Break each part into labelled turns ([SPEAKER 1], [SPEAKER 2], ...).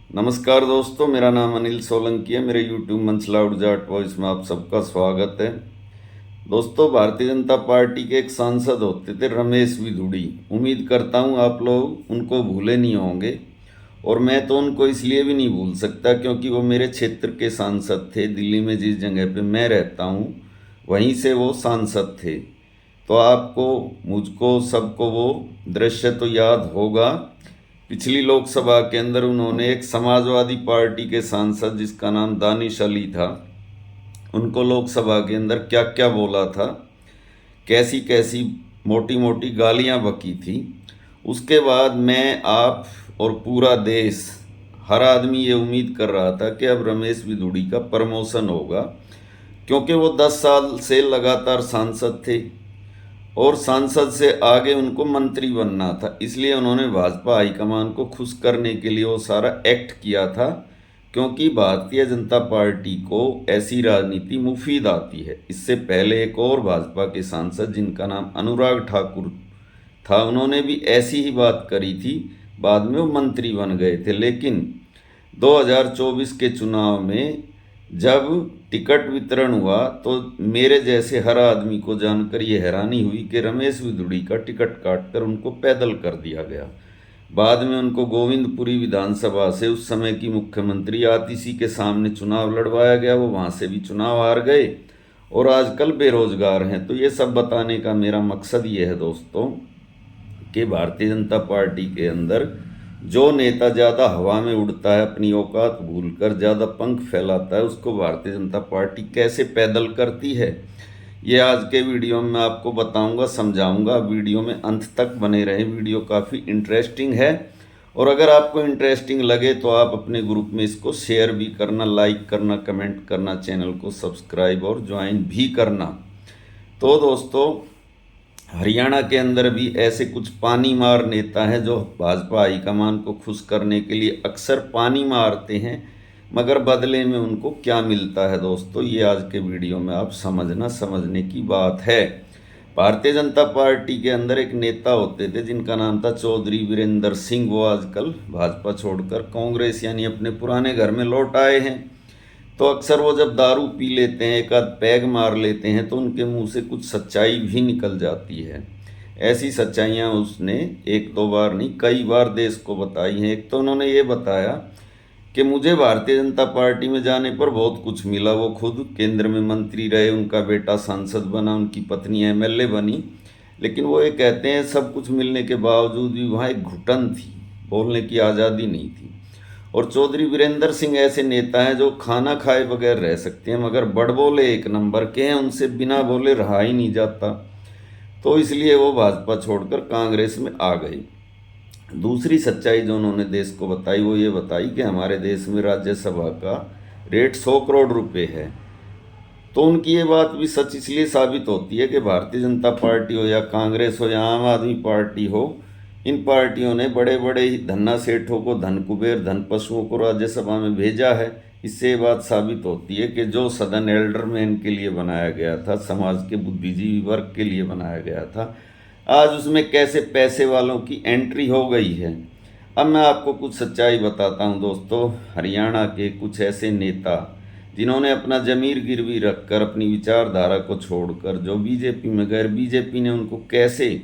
[SPEAKER 1] नमस्कार दोस्तों, मेरा नाम अनिल सोलंकी है। मेरे यूट्यूब मंच लाउड जाट वॉइस में आप सबका स्वागत है। दोस्तों, भारतीय जनता पार्टी के एक सांसद होते थे रमेश विधुड़ी। उम्मीद करता हूँ आप लोग उनको भूले नहीं होंगे, और मैं तो उनको इसलिए भी नहीं भूल सकता क्योंकि वो मेरे क्षेत्र के सांसद थे। दिल्ली में जिस जगह पे मैं रहता हूँ वहीं से वो सांसद थे। तो आपको, मुझको, सबको वो दृश्य तो याद होगा। पिछली लोकसभा के अंदर उन्होंने एक समाजवादी पार्टी के सांसद जिसका नाम दानिश अली था, उनको लोकसभा के अंदर क्या क्या बोला था, कैसी कैसी मोटी मोटी गालियां बकी थी। उसके बाद मैं, आप और पूरा देश, हर आदमी ये उम्मीद कर रहा था कि अब रमेश विधुड़ी का प्रमोशन होगा, क्योंकि वो 10 साल से लगातार सांसद थे और सांसद से आगे उनको मंत्री बनना था। इसलिए उन्होंने भाजपा हाईकमान को खुश करने के लिए वो सारा एक्ट किया था, क्योंकि भारतीय जनता पार्टी को ऐसी राजनीति मुफीद आती है। इससे पहले एक और भाजपा के सांसद जिनका नाम अनुराग ठाकुर था, उन्होंने भी ऐसी ही बात करी थी। बाद में वो मंत्री बन गए थे। लेकिन 2024 के चुनाव में जब टिकट वितरण हुआ तो मेरे जैसे हर आदमी को जानकर ये हैरानी हुई कि रमेश विधुड़ी का टिकट काटकर उनको पैदल कर दिया गया। बाद में उनको गोविंदपुरी विधानसभा से उस समय की मुख्यमंत्री आतिशी के सामने चुनाव लड़वाया गया। वो वहाँ से भी चुनाव हार गए और आजकल बेरोजगार हैं। तो ये सब बताने का मेरा मकसद ये है दोस्तों कि भारतीय जनता पार्टी के अंदर जो नेता ज़्यादा हवा में उड़ता है, अपनी औकात भूलकर ज़्यादा पंख फैलाता है, उसको भारतीय जनता पार्टी कैसे पैदल करती है, ये आज के वीडियो में मैं आपको बताऊंगा, समझाऊंगा। वीडियो में अंत तक बने रहें, वीडियो काफ़ी इंटरेस्टिंग है। और अगर आपको इंटरेस्टिंग लगे तो आप अपने ग्रुप में इसको शेयर भी करना, लाइक करना, कमेंट करना, चैनल को सब्सक्राइब और ज्वाइन भी करना। तो दोस्तों, हरियाणा के अंदर भी ऐसे कुछ पानी मार नेता हैं जो भाजपा हाईकमान को खुश करने के लिए अक्सर पानी मारते हैं, मगर बदले में उनको क्या मिलता है दोस्तों, ये आज के वीडियो में आप समझने की बात है। भारतीय जनता पार्टी के अंदर एक नेता होते थे जिनका नाम था चौधरी वीरेंद्र सिंह। वो आजकल भाजपा छोड़कर कांग्रेस यानी अपने पुराने घर में लौट आए हैं। तो अक्सर वो जब दारू पी लेते हैं, एक आध पैग मार लेते हैं, तो उनके मुंह से कुछ सच्चाई भी निकल जाती है। ऐसी सच्चाइयाँ उसने एक दो बार नहीं, कई बार देश को बताई हैं। एक तो उन्होंने ये बताया कि मुझे भारतीय जनता पार्टी में जाने पर बहुत कुछ मिला। वो खुद केंद्र में मंत्री रहे, उनका बेटा सांसद बना, उनकी पत्नी एमएलए बनी। लेकिन वो ये कहते हैं सब कुछ मिलने के बावजूद भी वहाँ एक घुटन थी, बोलने की आज़ादी नहीं थी। और चौधरी वीरेंद्र सिंह ऐसे नेता हैं जो खाना खाए बगैर रह सकते हैं, मगर बड़बोले एक नंबर के हैं, उनसे बिना बोले रहा ही नहीं जाता। तो इसलिए वो भाजपा छोड़कर कांग्रेस में आ गए। दूसरी सच्चाई जो उन्होंने देश को बताई वो ये बताई कि हमारे देश में राज्यसभा का रेट 100 करोड़ रुपए है। तो उनकी ये बात भी सच इसलिए साबित होती है कि भारतीय जनता पार्टी हो या कांग्रेस हो या आम आदमी पार्टी हो, इन पार्टियों ने बड़े बड़े धन्ना सेठों को, धन कुबेर, धन पशुओं को राज्यसभा में भेजा है। इससे ये बात साबित होती है कि जो सदन एल्डरमैन के लिए बनाया गया था, समाज के बुद्धिजीवी वर्ग के लिए बनाया गया था, आज उसमें कैसे पैसे वालों की एंट्री हो गई है। अब मैं आपको कुछ सच्चाई बताता हूं दोस्तों। हरियाणा के कुछ ऐसे नेता जिन्होंने अपना जमीर गिरवी रखकर, अपनी विचारधारा को छोड़कर जो बीजेपी में गए, बीजेपी ने उनको कैसे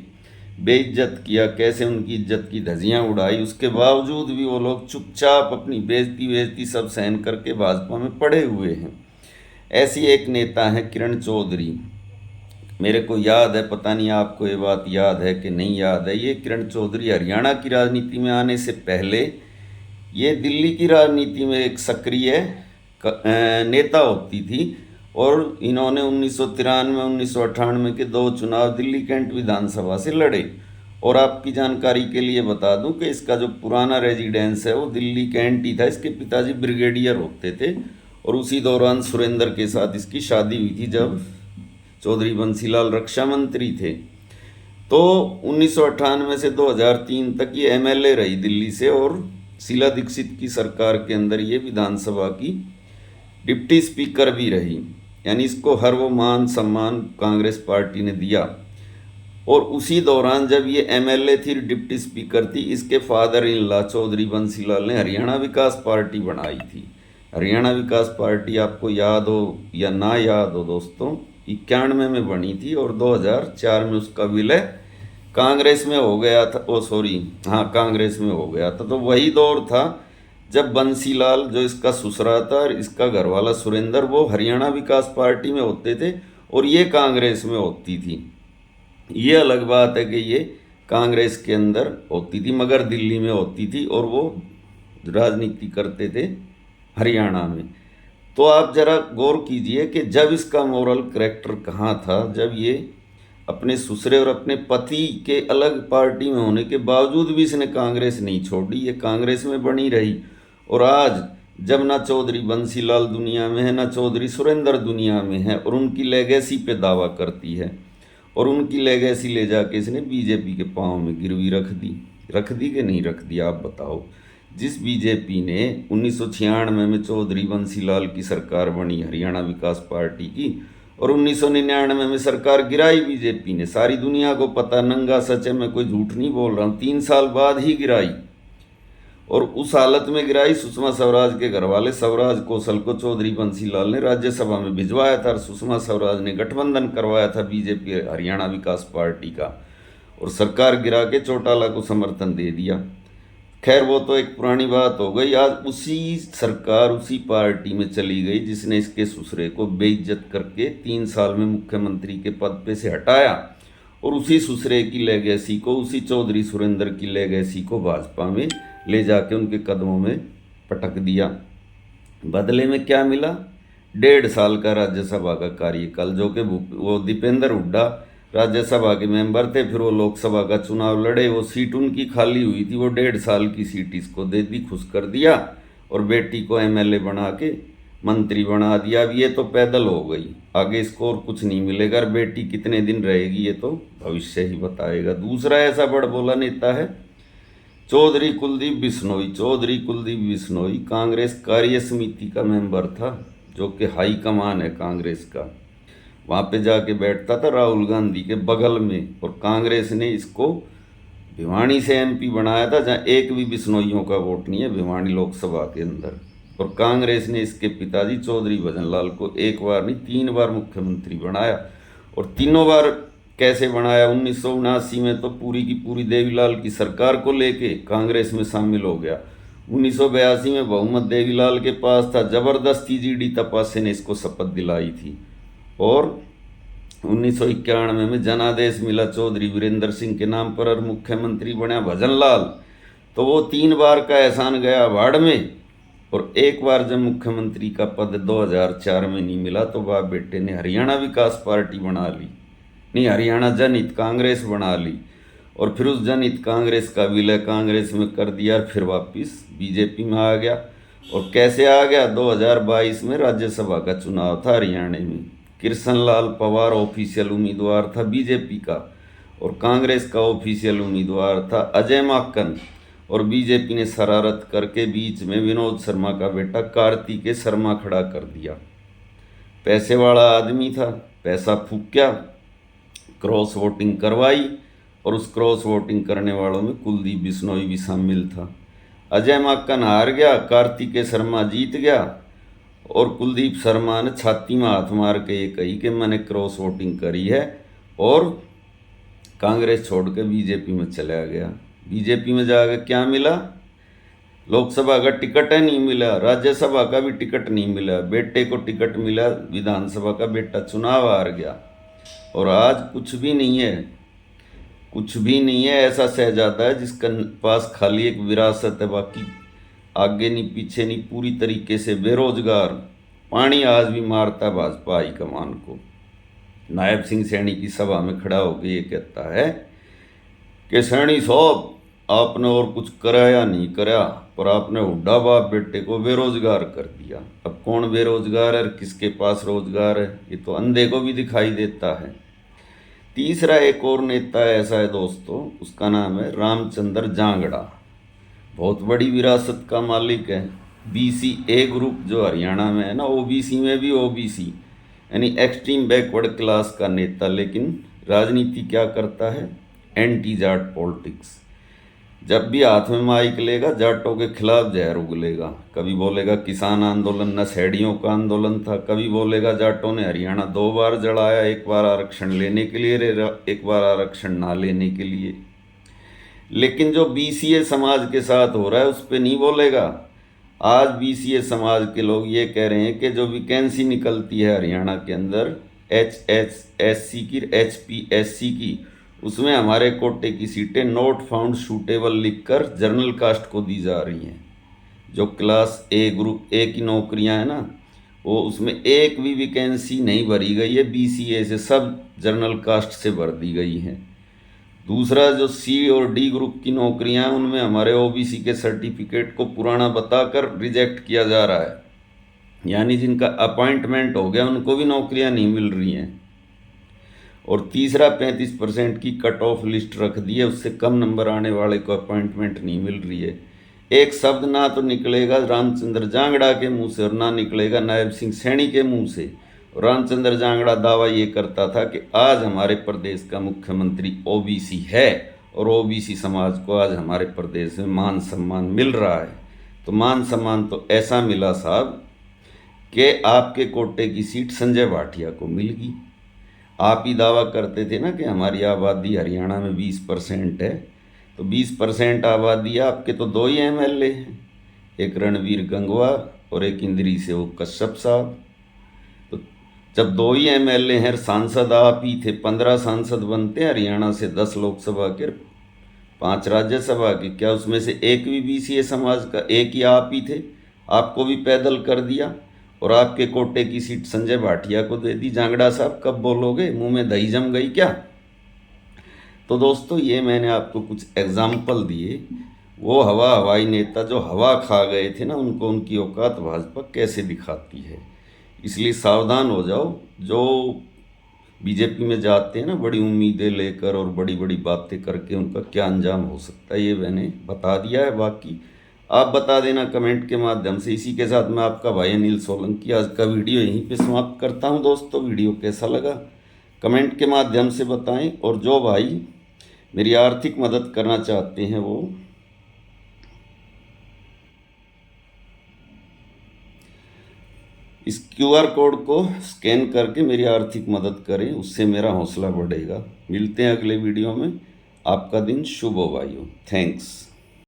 [SPEAKER 1] बेइज्जत किया, कैसे उनकी इज्जत की धज्जियां उड़ाई, उसके बावजूद भी वो लोग चुपचाप अपनी बेइज्जती सब सहन करके भाजपा में पड़े हुए हैं। ऐसी एक नेता है किरण चौधरी। मेरे को याद है, पता नहीं आपको ये बात याद है कि नहीं याद है, ये किरण चौधरी हरियाणा की राजनीति में आने से पहले ये दिल्ली की राजनीति में एक सक्रिय नेता होती थी। और इन्होंने 1993 1998 के 2 चुनाव दिल्ली कैंट विधानसभा से लड़े। और आपकी जानकारी के लिए बता दूं कि इसका जो पुराना रेजिडेंस है वो दिल्ली कैंट ही था। इसके पिताजी ब्रिगेडियर होते थे और उसी दौरान सुरेंद्र के साथ इसकी शादी हुई थी जब चौधरी बंसीलाल रक्षा मंत्री थे। तो 1998 से 2003 तक ये एमएलए रही दिल्ली से, और शीला दीक्षित की सरकार के अंदर ये विधानसभा की डिप्टी स्पीकर भी रही। यानी इसको हर वो मान सम्मान कांग्रेस पार्टी ने दिया। और उसी दौरान जब ये एमएलए थी, डिप्टी स्पीकर थी, इसके father in law Chaudhary Bansilal ने हरियाणा विकास पार्टी बनाई थी। हरियाणा विकास पार्टी आपको याद हो या ना याद हो दोस्तों, 91 में बनी थी और 2004 में उसका विलय कांग्रेस में हो गया था। ओ सॉरी, हाँ कांग्रेस में हो गया था। तो वही दौर था जब बंसीलाल जो इसका ससुरा था और इसका घरवाला सुरेंद्र वो हरियाणा विकास पार्टी में होते थे और ये कांग्रेस में होती थी। ये अलग बात है कि ये कांग्रेस के अंदर होती थी मगर दिल्ली में होती थी और वो राजनीति करते थे हरियाणा में। तो आप जरा गौर कीजिए कि जब इसका मोरल करैक्टर कहाँ था, जब ये अपने ससुरे और अपने पति के अलग पार्टी में होने के बावजूद भी इसने कांग्रेस नहीं छोड़ी, ये कांग्रेस में बनी रही। और आज जब ना चौधरी बंसीलाल दुनिया में है ना चौधरी सुरेंद्र दुनिया में है और उनकी लेगेसी पे दावा करती है और उनकी लेगेसी ले जाके इसने बीजेपी के पाँव में गिरवी रख दी कि नहीं रख दी, आप बताओ। जिस बीजेपी ने 1996 में चौधरी बंसीलाल की सरकार बनी हरियाणा विकास पार्टी की और 1999 में सरकार गिराई बीजेपी ने, सारी दुनिया को पता, नंगा सच है, मैं कोई झूठ नहीं बोल रहा हूँ, 3 साल बाद ही गिराई। और उस हालत में गिराई, सुषमा स्वराज के घरवाले स्वराज कौशल को चौधरी बंसीलाल ने राज्यसभा में भिजवाया था और सुषमा स्वराज ने गठबंधन करवाया था बीजेपी हरियाणा विकास पार्टी का और सरकार गिरा के चौटाला को समर्थन दे दिया। खैर वो तो एक पुरानी बात हो गई। आज उसी सरकार उसी पार्टी में चली गई जिसने इसके ससुरे को बेइज्जत करके 3 साल में मुख्यमंत्री के पद पे से हटाया और उसी ससुरे की लेगेसी को, उसी चौधरी सुरेंद्र की लेगेसी को भाजपा में ले जाके उनके कदमों में पटक दिया। बदले में क्या मिला? 1.5 साल का राज्यसभा का कार्यकाल, जो कि वो दीपेंद्र हुड्डा राज्यसभा के मेंबर थे, फिर वो लोकसभा का चुनाव लड़े, वो सीट उनकी खाली हुई थी, वो 1.5 साल की सीट इसको दे दी, खुश कर दिया और बेटी को एमएलए बना के मंत्री बना दिया। अब ये तो पैदल हो गई, आगे इसको और कुछ नहीं मिलेगा। बेटी कितने दिन रहेगी ये तो भविष्य ही बताएगा। दूसरा ऐसा बड़बोला नेता है चौधरी कुलदीप बिश्नोई। चौधरी कुलदीप बिश्नोई कांग्रेस कार्य समिति का मेंबर था, जो कि हाई कमान है कांग्रेस का। वहाँ पे जाके बैठता था राहुल गांधी के बगल में और कांग्रेस ने इसको भिवानी से एमपी बनाया था, जहाँ एक भी बिश्नोइयों का वोट नहीं है भिवानी लोकसभा के अंदर। और कांग्रेस ने इसके पिताजी चौधरी भजनलाल को 1 बार नहीं 3 बार मुख्यमंत्री बनाया। और तीनों बार कैसे बनाया? 1979 में तो पूरी की पूरी देवीलाल की सरकार को लेके कांग्रेस में शामिल हो गया। 1982 में बहुमत देवीलाल के पास था, जबरदस्ती जीडी तपासे ने इसको शपथ दिलाई थी। और 1991 में जनादेश मिला चौधरी वीरेंद्र सिंह के नाम पर और मुख्यमंत्री बना भजनलाल। तो वो 3 बार का एहसान गया भाड़ में। और 1 बार जब मुख्यमंत्री का पद 2004 में नहीं मिला तो बाप बेटे ने हरियाणा विकास पार्टी बना ली, नहीं हरियाणा जनहित कांग्रेस बना ली और फिर उस जनहित कांग्रेस का विलय कांग्रेस में कर दिया और फिर वापस बीजेपी में आ गया। और कैसे आ गया? 2022 में राज्यसभा का चुनाव था हरियाणा में, कृष्णलाल पवार ऑफिशियल उम्मीदवार था बीजेपी का और कांग्रेस का ऑफिशियल उम्मीदवार था अजय माकन। और बीजेपी ने शरारत करके बीच में विनोद शर्मा का बेटा कार्तिकेय शर्मा खड़ा कर दिया। पैसे वाला आदमी था, पैसा फूक्या, क्रॉस वोटिंग करवाई और उस क्रॉस वोटिंग करने वालों में कुलदीप बिश्नोई भी शामिल था। अजय माकन हार गया, कार्तिकेय शर्मा जीत गया और कुलदीप शर्मा ने छाती में हाथ मार के ये कही कि मैंने क्रॉस वोटिंग करी है और कांग्रेस छोड़ के बीजेपी में चला गया। बीजेपी में जाकर क्या मिला? लोकसभा का टिकट है नहीं मिला, राज्यसभा का भी टिकट नहीं मिला, बेटे को टिकट मिला, विधानसभा का बेटा चुनाव हार गया। और आज कुछ भी नहीं है, कुछ भी नहीं है। ऐसा शहजादा है जिसका पास खाली एक विरासत है, बाकी आगे नहीं पीछे नहीं, पूरी तरीके से बेरोजगार। पानी आज भी मारता है भाजपा हाईकमान को। नायब सिंह सैनी की सभा में खड़ा होकर ये कहता है कि सैनी साहब आपने और कुछ करा या नहीं करा, पर आपने हुड्डा बाप बेटे को बेरोजगार कर दिया। अब कौन बेरोजगार है, किसके पास रोजगार है, ये तो अंधे को भी दिखाई देता है। तीसरा एक और नेता ऐसा है दोस्तों, उसका नाम है रामचंद्र जांगड़ा। बहुत बड़ी विरासत का मालिक है। बीसी ए ग्रुप जो हरियाणा में है ना, ओबीसी में भी ओबीसी यानी एक्सट्रीम बैकवर्ड क्लास का नेता, लेकिन राजनीति क्या करता है? Anti Jat politics. जब भी हाथ में माइक लेगा जाटों के खिलाफ जहर उगलेगा। कभी बोलेगा किसान आंदोलन नशेड़ियों का आंदोलन था, कभी बोलेगा जाटों ने हरियाणा 2 बार जलाया, एक बार आरक्षण लेने के लिए, एक बार आरक्षण ना लेने के लिए। लेकिन जो बीसीए समाज के साथ हो रहा है उस पर नहीं बोलेगा। आज बीसीए समाज के लोग ये कह रहे हैं कि जो वैकेंसी निकलती है हरियाणा के अंदर HHSC की, HPSC की, उसमें हमारे कोटे की सीटें नॉट फाउंड सूटेबल लिखकर जनरल कास्ट को दी जा रही हैं। जो क्लास ए ग्रुप ए की नौकरियां हैं ना, वो उसमें एक भी वैकेंसी नहीं भरी गई है बीसीए से, सब जनरल कास्ट से भर दी गई हैं। दूसरा, जो सी और डी ग्रुप की नौकरियां हैं उनमें हमारे ओबीसी के सर्टिफिकेट को पुराना बताकर रिजेक्ट किया जा रहा है, यानी जिनका अपॉइंटमेंट हो गया उनको भी नौकरियां नहीं मिल रही हैं। और तीसरा, 35% की कट ऑफ लिस्ट रख दी है, उससे कम नंबर आने वाले को अपॉइंटमेंट नहीं मिल रही है। एक शब्द ना तो निकलेगा रामचंद्र जांगड़ा के मुंह से और ना निकलेगा नायब सिंह सैनी के मुंह से। रामचंद्र जांगड़ा दावा ये करता था कि आज हमारे प्रदेश का मुख्यमंत्री ओबीसी है और ओबीसी समाज को आज हमारे प्रदेश में मान सम्मान मिल रहा है। तो मान सम्मान तो ऐसा मिला साहब कि आपके कोटे की सीट संजय भाटिया को मिल गई। आप ही दावा करते थे ना कि हमारी आबादी हरियाणा में 20% है, तो 20% आबादी आपके तो 2 ही MLA हैं, एक रणवीर गंगवा और एक इंद्री से वो कश्यप साहब। तो जब 2 ही MLA हैं, सांसद आप ही थे, 15 सांसद बनते हैं हरियाणा से, 10 लोकसभा के, 5 राज्यसभा के, क्या उसमें से एक भी बीसीए समाज का? एक ही आप ही थे, आपको भी पैदल कर दिया और आपके कोटे की सीट संजय भाटिया को दे दी। जांगड़ा साहब कब बोलोगे? मुंह में दही जम गई क्या? तो दोस्तों, ये मैंने आपको कुछ एग्जाम्पल दिए। वो हवाई नेता जो हवा खा गए थे ना, उनको उनकी औकात भाजपा कैसे दिखाती है। इसलिए सावधान हो जाओ। जो बीजेपी में जाते हैं ना बड़ी उम्मीदें लेकर और बड़ी बड़ी बातें करके, उनका क्या अंजाम हो सकता है ये मैंने बता दिया है। बाकी आप बता देना कमेंट के माध्यम से। इसी के साथ मैं आपका भाई अनिल सोलंकी आज का वीडियो यहीं पे समाप्त करता हूं। दोस्तों, वीडियो कैसा लगा कमेंट के माध्यम से बताएं। और जो भाई मेरी आर्थिक मदद करना चाहते हैं वो इस QR कोड को स्कैन करके मेरी आर्थिक मदद करें, उससे मेरा हौसला बढ़ेगा। मिलते हैं अगले वीडियो में। आपका दिन शुभ हो भाइयों। थैंक्स।